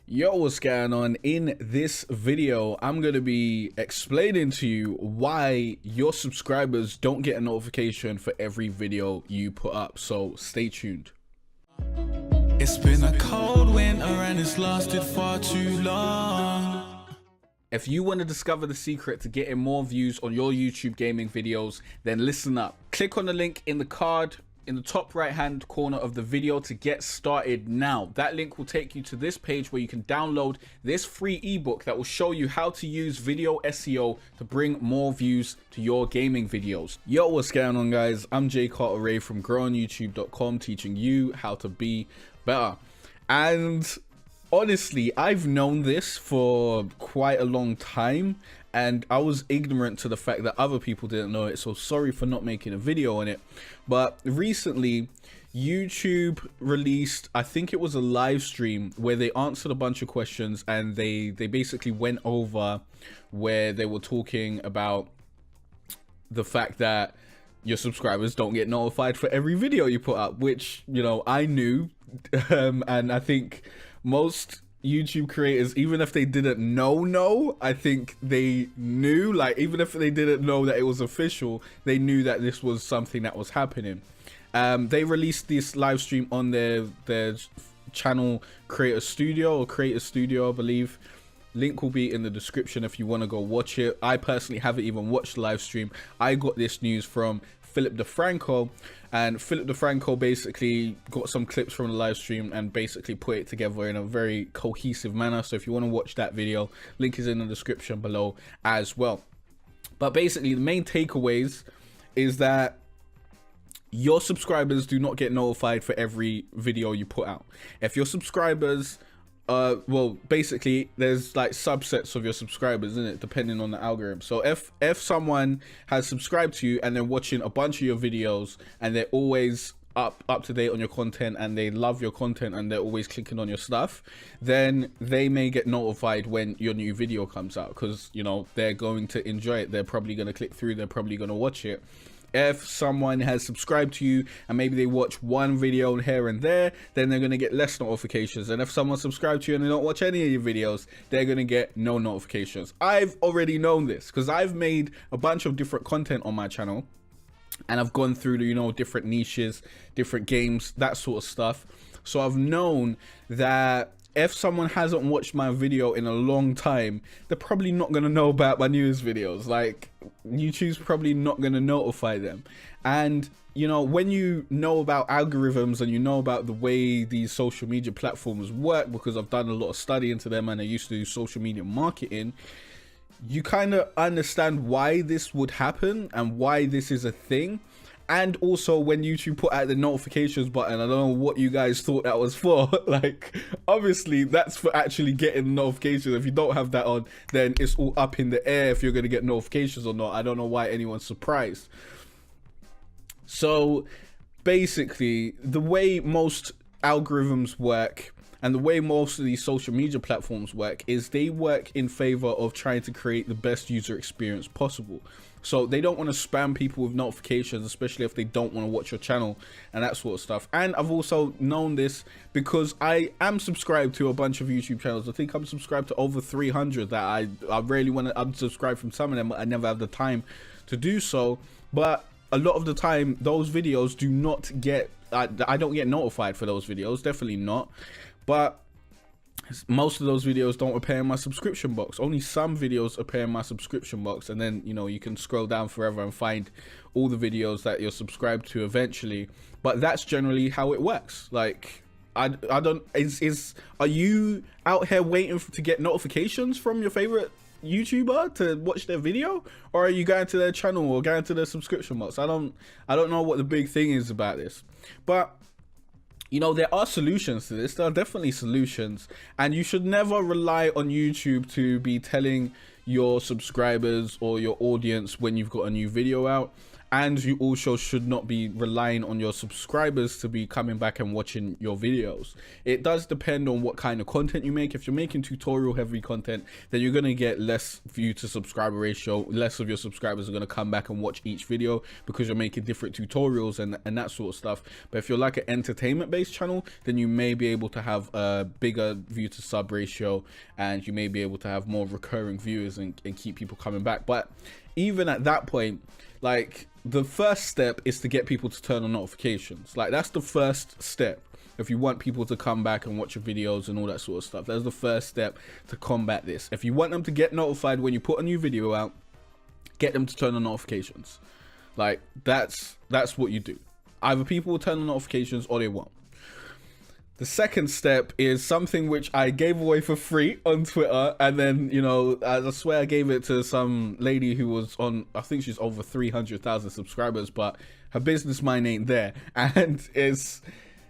Yo, what's going on? In this video, I'm going to be explaining to you why your subscribers don't get a notification for every video you put up. So stay tuned. It's been a cold winter and it's lasted far too long. If you want to discover the secret to getting more views on your YouTube gaming videos, then listen up. Click on the link in the card in the top right hand corner of the video to get started now. That link will take you to this page where you can download this free ebook that will show you how to use video SEO to bring more views to your gaming videos. Yo, what's going on, guys? I'm Cartere from growonyoutube.com, teaching you how to be better. And honestly, I've known this for quite a long time, and I was ignorant to the fact that other people didn't know it, so sorry for not making a video on it. But recently, YouTube released, I think it was a live stream where they answered a bunch of questions, and they basically went over where they were talking about the fact that your subscribers don't get notified for every video you put up, which, you know, I knew, and I think most YouTube creators, even if they didn't know, I think they knew, like, even if they didn't know that it was official, they knew that this was something that was happening. They released this live stream on their channel Creator Studio, I believe. Link will be in the description if you want to go watch it. I personally haven't even watched the live stream. I got this news from PHILLIP DEFRANCO, and PHILLIP DEFRANCO basically got some clips from the live stream and basically put it together in a very cohesive manner. So if you want to watch that video, link is in the description below as well. But basically, the main takeaways is that your subscribers do not get notified for every video you put out. If your subscribers well, basically there's like subsets of your subscribers, isn't it, depending on the algorithm. So if someone has subscribed to you and they're watching a bunch of your videos and they're always up to date on your content and they love your content and they're always clicking on your stuff, then they may get notified when your new video comes out, because, you know, they're going to enjoy it. They're probably going to click through, they're probably going to watch it. If someone has subscribed to you and maybe they watch one video here and there, then they're going to get less notifications. And if someone subscribed to you and they don't watch any of your videos, they're going to get no notifications. I've already known this because I've made a bunch of different content on my channel, and I've gone through the, you know, different niches, different games, that sort of stuff. So I've known that if someone hasn't watched my video in a long time, they're probably not going to know about my newest videos. Like, YouTube's probably not going to notify them. And, you know, when you know about algorithms and you know about the way these social media platforms work, because I've done a lot of study into them and I used to do social media marketing, you kind of understand why this would happen and why this is a thing. And also, when YouTube put out the notifications button, I don't know what you guys thought that was for. Like, obviously that's for actually getting notifications. If you don't have that on, then it's all up in the air if you're going to get notifications or not. I don't know why anyone's surprised. So basically, the way most algorithms work and the way most of these social media platforms work is they work in favor of trying to create the best user experience possible. So they don't want to spam people with notifications, especially if they don't want to watch your channel and that sort of stuff. And I've also known this because I am subscribed to a bunch of YouTube channels. I think I'm subscribed to over 300 that I really want to unsubscribe from some of them, but I never have the time to do so. But a lot of the time, those videos do not get, I don't get notified for those videos, definitely not. But most of those videos don't appear in my subscription box. Only some videos appear in my subscription box, and then, you know, you can scroll down forever and find all the videos that you're subscribed to eventually. But that's generally how it works. Like, I don't, are you out here waiting to get notifications from your favorite YouTuber to watch their video, or are you going to their channel or going to their subscription box? I don't know what the big thing is about this, but you know, there are solutions to this. There are definitely solutions, and you should never rely on YouTube to be telling your subscribers or your audience when you've got a new video out. And you also should not be relying on your subscribers to be coming back and watching your videos. It does depend on what kind of content you make. If you're making tutorial heavy content, then you're going to get less view to subscriber ratio. Less of your subscribers are going to come back and watch each video because you're making different tutorials and that sort of stuff. But if you're like an entertainment based channel, then you may be able to have a bigger view to sub ratio, and you may be able to have more recurring viewers and keep people coming back. But even at that point, like, the first step is to get people to turn on notifications. Like, that's the first step. If you want people to come back and watch your videos and all that sort of stuff, that's the first step to combat this. If you want them to get notified when you put a new video out, get them to turn on notifications. Like, that's what you do. Either people will turn on notifications or they won't. The second step is something which I gave away for free on Twitter, and then, you know, I swear I gave it to some lady who was on, I think she's over 300,000 subscribers, but her business mind ain't there. And it's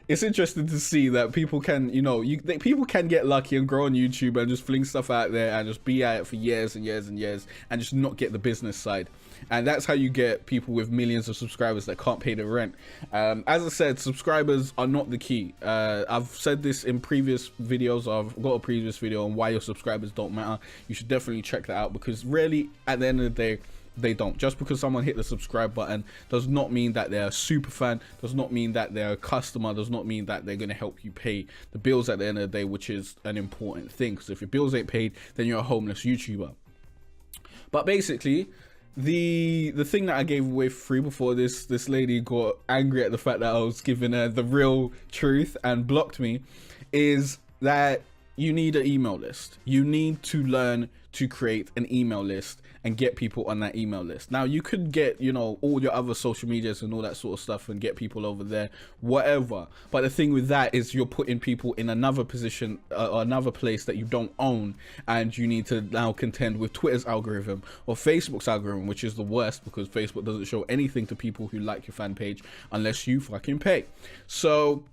interesting to see that people can, you know, people can get lucky and grow on YouTube and just fling stuff out there and just be at it for years and years and years and just not get the business side. And that's how you get people with millions of subscribers that can't pay the rent. As I said, subscribers are not the key. I've said this in previous videos. I've got a previous video on why your subscribers don't matter. You should definitely check that out, because really, at the end of the day, they don't. Just because someone hit the subscribe button does not mean that they're a super fan, does not mean that they're a customer, does not mean that they're going to help you pay the bills at the end of the day, which is an important thing. Because if your bills ain't paid, then you're a homeless YouTuber. But basically, the thing that I gave away for free before this lady got angry at the fact that I was giving her the real truth and blocked me, is that you need an email list. You need to learn to create an email list and get people on that email list. Now, you could get, you know, all your other social medias and all that sort of stuff and get people over there, whatever. But the thing with that is you're putting people in another position, another place that you don't own, and you need to now contend with Twitter's algorithm or Facebook's algorithm, which is the worst, because Facebook doesn't show anything to people who like your fan page unless you fucking pay. So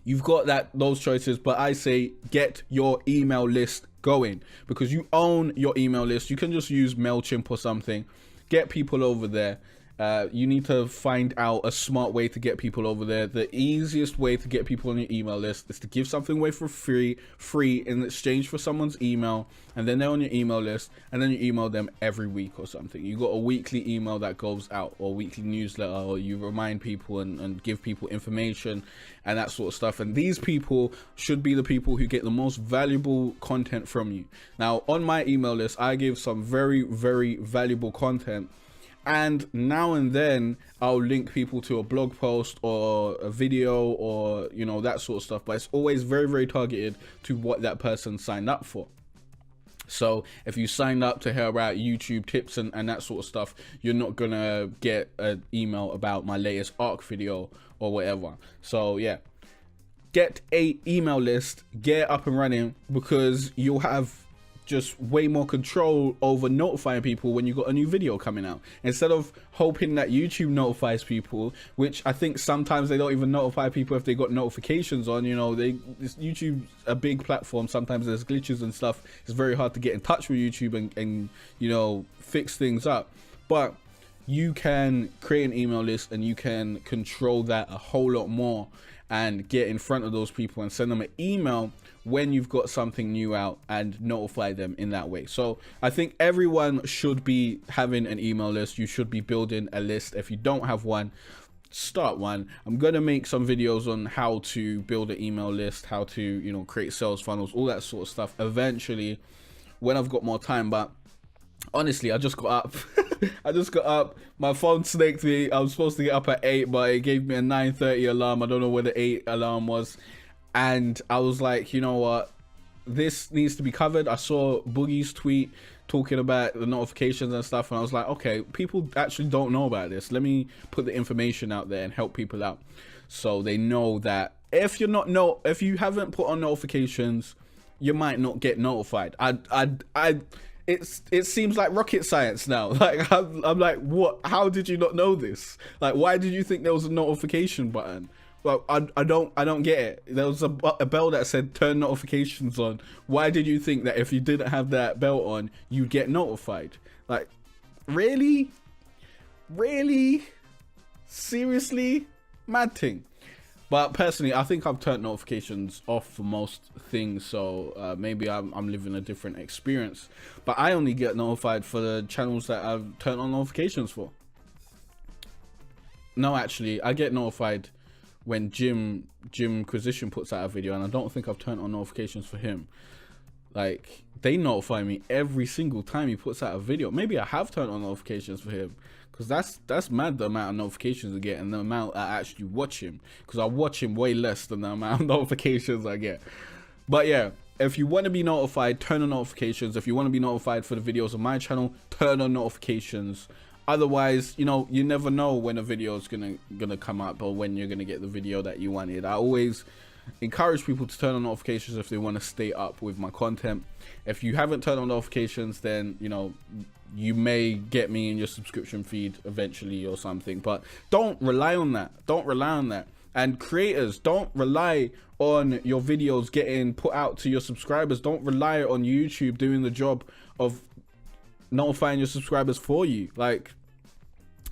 you've got those choices, but I say get your email list going, because you own your email list. You can just use MailChimp or something, get people over there. You need to find out a smart way to get people over there. The easiest way to get people on your email list is to give something away for free in exchange for someone's email, and then they're on your email list, and then you email them every week or something. You got a weekly email that goes out, or weekly newsletter, or you remind people and give people information and that sort of stuff. And these people should be the people who get the most valuable content from you. Now, on my email list, I give some very, very valuable content. And now and then I'll link people to a blog post or a video or, you know, that sort of stuff. But it's always very, very targeted to what that person signed up for. So if you signed up to hear about YouTube tips and that sort of stuff, you're not going to get an email about my latest ARC video or whatever. So yeah, get a email list, get up and running, because you'll have just way more control over notifying people when you got a new video coming out, instead of hoping that YouTube notifies people, which I think sometimes they don't even notify people if they got notifications on. You know, YouTube's a big platform. Sometimes there's glitches and stuff. It's very hard to get in touch with YouTube and you know, fix things up. But you can create an email list and you can control that a whole lot more and get in front of those people and send them an email when you've got something new out and notify them in that way. So I think everyone should be having an email list. You should be building a list. If you don't have one, start one. I'm gonna make some videos on how to build an email list, how to, you know, create sales funnels, all that sort of stuff eventually when I've got more time. But honestly, I just got up. My phone snaked me. I was supposed to get up at 8, but it gave me a 9:30 alarm. I don't know where the 8 alarm was. And I was like, you know what? This needs to be covered. I saw Boogie's tweet talking about the notifications and stuff. And I was like, okay, people actually don't know about this. Let me put the information out there and help people out, so they know that if you haven't put on notifications, you might not get notified. It seems like rocket science now. Like I'm like, what? How did you not know this? Like, why did you think there was a notification button? Well, I don't get it. There was a bell that said turn notifications on. Why did you think that if you didn't have that bell on, you'd get notified? Like, really? Really? Seriously? Mad thing. But personally, I think I've turned notifications off for most things, so maybe I'm living a different experience. But I only get notified for the channels that I've turned on notifications for. No, actually, I get notified when Jim Quisition puts out a video, and I don't think I've turned on notifications for him. Like, they notify me every single time he puts out a video. Maybe I have turned on notifications for him, because that's mad, the amount of notifications I get and the amount I actually watch him, because I watch him way less than the amount of notifications I get. But yeah, if you want to be notified, turn on notifications. If you want to be notified for the videos on my channel, turn on notifications. Otherwise, you know, you never know when a video is gonna come up or when you're gonna get the video that you wanted. I always encourage people to turn on notifications if they want to stay up with my content. If you haven't turned on notifications, then, you know, you may get me in your subscription feed eventually or something, but don't rely on that. Don't rely on that. And creators, don't rely on your videos getting put out to your subscribers. Don't rely on YouTube doing the job of notifying your subscribers for you. Like,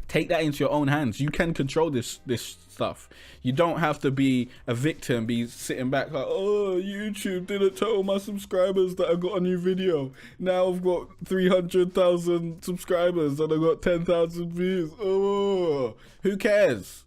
take that into your own hands. You can control this stuff. You don't have to be a victim, be sitting back like, oh, YouTube didn't tell my subscribers that I got a new video. Now I've got 300,000 subscribers and I got 10,000 views. Oh, who cares?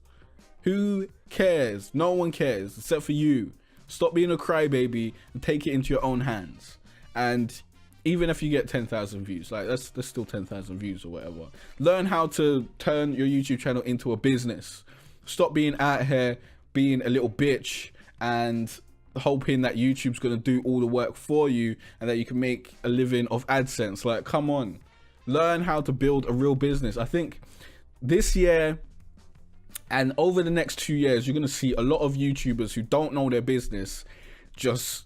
Who cares? No one cares except for you. Stop being a crybaby and take it into your own hands. And even if you get 10,000 views, like that's still 10,000 views or whatever. Learn how to turn your YouTube channel into a business. Stop being out here being a little bitch and hoping that YouTube's gonna do all the work for you and that you can make a living off AdSense. Like, come on, learn how to build a real business. I think this year and over the next 2 years, you're gonna see a lot of YouTubers who don't know their business, just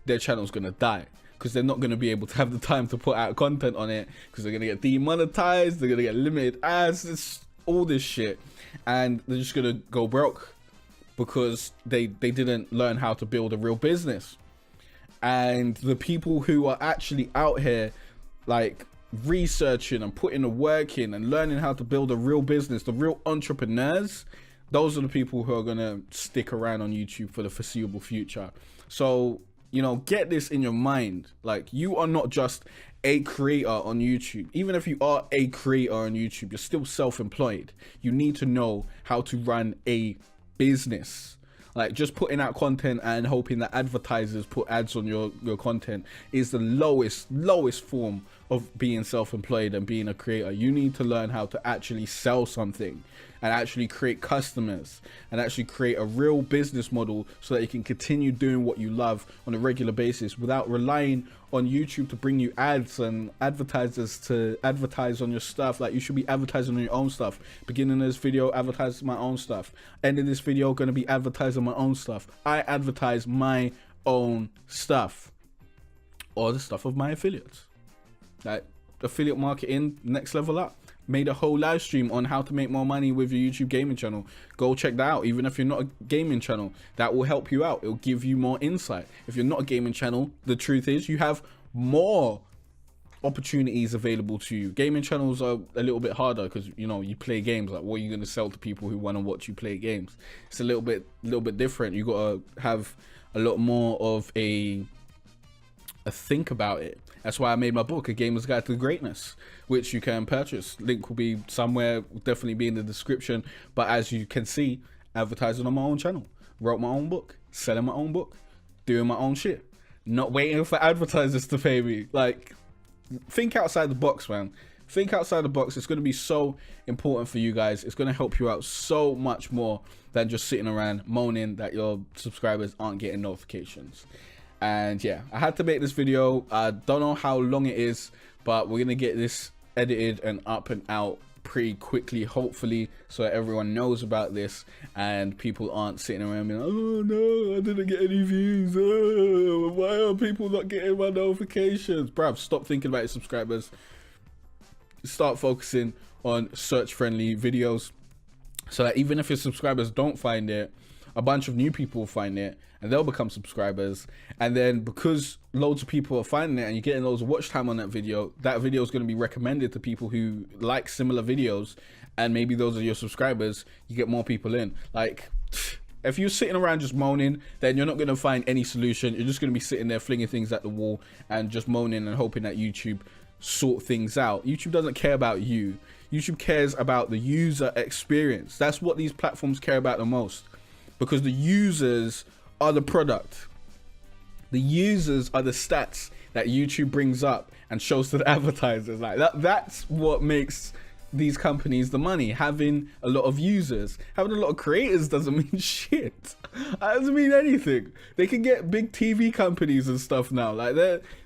their channel's gonna die, because they're not going to be able to have the time to put out content on it, because they're going to get demonetized, they're going to get limited ads, it's all this shit, and they're just going to go broke because they didn't learn how to build a real business. And the people who are actually out here like researching and putting the work in and learning how to build a real business, the real entrepreneurs, those are the people who are going to stick around on YouTube for the foreseeable future. So, you know, get this in your mind. Like, you are not just a creator on YouTube. Even if you are a creator on YouTube, you're still self-employed. You need to know how to run a business. Like, just putting out content and hoping that advertisers put ads on your content is the lowest form of being self-employed and being a creator. You need to learn how to actually sell something and actually create customers and actually create a real business model so that you can continue doing what you love on a regular basis without relying on YouTube to bring you ads and advertisers to advertise on your stuff. Like, you should be advertising on your own stuff. Beginning of this video, advertise my own stuff. Ending this video, going to be advertising my own stuff. I advertise my own stuff or the stuff of my affiliates. Like, affiliate marketing, next level up. Made a whole live stream on how to make more money with your YouTube gaming channel. Go check that out. Even if you're not a gaming channel, that will help you out. It'll give you more insight. If you're not a gaming channel, the truth is you have more opportunities available to you. Gaming channels are a little bit harder because, you know, you play games. Like, what are you going to sell to people who want to watch you play games? It's a little bit different. You got to have a lot more of a think about it. That's why I made my book, A Gamer's Guide to Greatness, which you can purchase. Link will be somewhere, will definitely be in the description. But as you can see, advertising on my own channel, wrote my own book, selling my own book, doing my own shit, not waiting for advertisers to pay me. Like, think outside the box, man. Think outside the box. It's going to be so important for you guys. It's going to help you out so much more than just sitting around moaning that your subscribers aren't getting notifications. And yeah, I had to make this video. I don't know how long it is, but we're gonna get this edited and up and out pretty quickly, hopefully, so that everyone knows about this and people aren't sitting around being like, oh no, I didn't get any views. Oh, why are people not getting my notifications? Bruv, stop thinking about your subscribers. Start focusing on search-friendly videos so that even if your subscribers don't find it, a bunch of new people will find it and they'll become subscribers. And then because loads of people are finding it and you're getting loads of watch time on that video is going to be recommended to people who like similar videos, and maybe those are your subscribers. You get more people in. Like, if you're sitting around just moaning, then you're not going to find any solution. You're just going to be sitting there flinging things at the wall and just moaning and hoping that YouTube sort things out. YouTube doesn't care about you. YouTube cares about the user experience. That's what these platforms care about the most, because the users are the product. The users are the stats that YouTube brings up and shows to the advertisers. Like that's what makes these companies the money. Having a lot of users, having a lot of creators doesn't mean shit. It doesn't mean anything. They can get big TV companies and stuff now. Like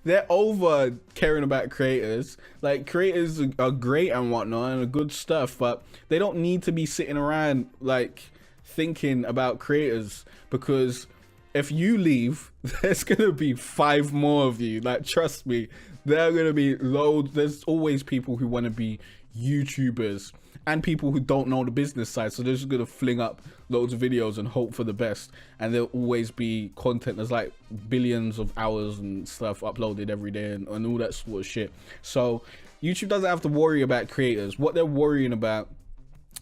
they're over caring about creators. Like, creators are great and whatnot and good stuff, but they don't need to be sitting around like thinking about creators, because if you leave, there's gonna be 5 more of you. Like, trust me, there are gonna be loads. There's always people who want to be YouTubers and people who don't know the business side, so they're just gonna fling up loads of videos and hope for the best, and there'll always be content. There's like billions of hours and stuff uploaded every day and all that sort of shit. So YouTube doesn't have to worry about creators. What they're worrying about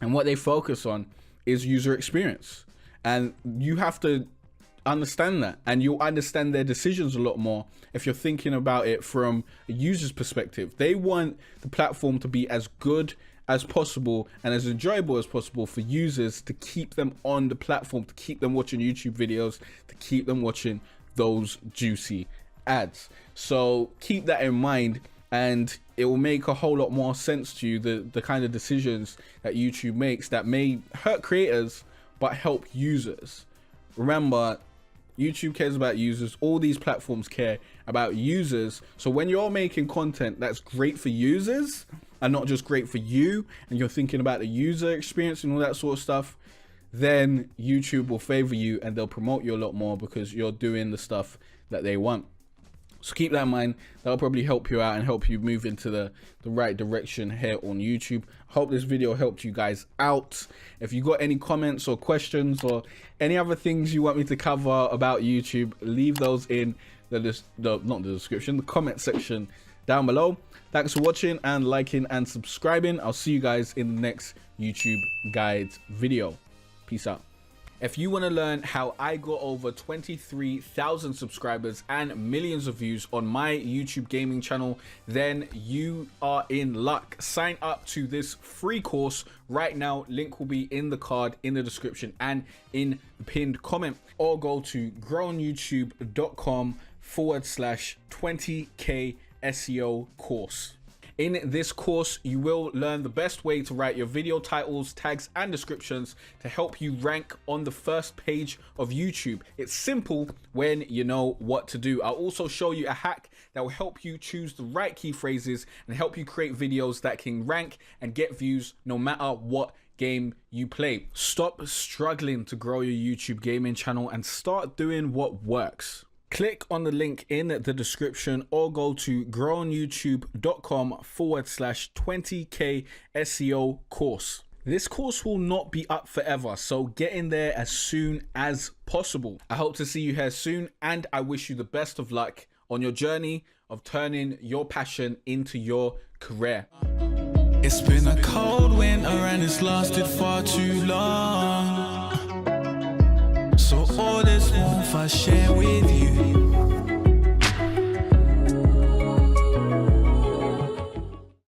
and what they focus on is user experience, and you have to understand that, and you'll understand their decisions a lot more if you're thinking about it from a user's perspective. They want the platform to be as good as possible and as enjoyable as possible for users, to keep them on the platform, to keep them watching YouTube videos, to keep them watching those juicy ads. So keep that in mind, and it will make a whole lot more sense to you, the kind of decisions that YouTube makes that may hurt creators but help users. Remember, YouTube cares about users. All these platforms care about users. So when you're making content that's great for users and not just great for you, and you're thinking about the user experience and all that sort of stuff, then YouTube will favor you and they'll promote you a lot more because you're doing the stuff that they want. So keep that in mind. That'll probably help you out and help you move into the right direction here on YouTube. Hope this video helped you guys out. If you got any comments or questions or any other things you want me to cover about YouTube, leave those in the comment section down below. Thanks for watching and liking and subscribing. I'll see you guys in the next YouTube guides video. Peace out. If you want to learn how I got over 23,000 subscribers and millions of views on my YouTube gaming channel, then you are in luck. Sign up to this free course right now. Link will be in the card, in the description, and in the pinned comment, or go to growonyoutube.com/20k SEO course. In this course, you will learn the best way to write your video titles, tags, and descriptions to help you rank on the first page of YouTube. It's simple when you know what to do. I'll also show you a hack that will help you choose the right key phrases and help you create videos that can rank and get views no matter what game you play. Stop struggling to grow your YouTube gaming channel and start doing what works. Click on the link in the description or go to growonyoutube.com/20k SEO course. This course will not be up forever, so get in there as soon as possible. I hope to see you here soon, and I wish you the best of luck on your journey of turning your passion into your career. It's been a cold winter and it's lasted far too long. So all this warmth I share with you